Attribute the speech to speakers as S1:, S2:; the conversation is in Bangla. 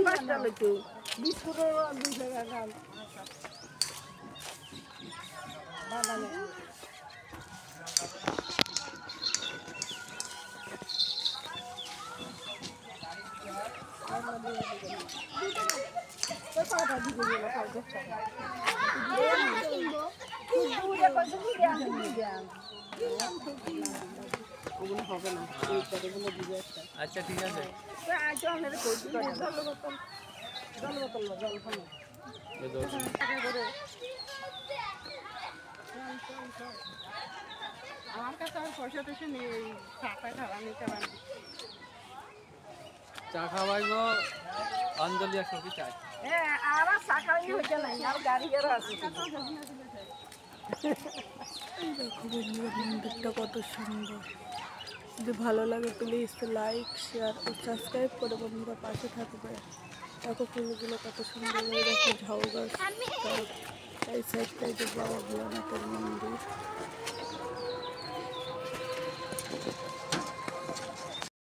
S1: 5টা লইতো বিস্কুটও 2 টাকা দাম বাদামে পাউডার দিতে গেল 50 টাকা দুধে কত দিলাম ওগুলো হবে না এই কতগুলো দিবে একটা
S2: আচ্ছা ঠিক আছে
S1: আজ আমাদের কই জল বোতল জল খানো আমার কাছে আর পয়সা টয়সা নেই চাটা খাওয়া নিতে পারি
S2: চা খাওয়াইব অঞ্জলি আর সবই চাই
S1: হ্যাঁ আর চা খাওয়াই হইতে নাই আর গাড়ি গেরা আছে
S3: দেখো বন্ধুরা মন্দিরটা কত সুন্দর যদি ভালো লাগে প্লিজ লাইক শেয়ার ও সাবস্ক্রাইব করে বন্ধুরা পাশে থাকবে দেখো ফুলগুলো কত সুন্দর দেখো ঝাউ গাছ এই সাইডটাই যে বাবা ভোলানাথের মন্দির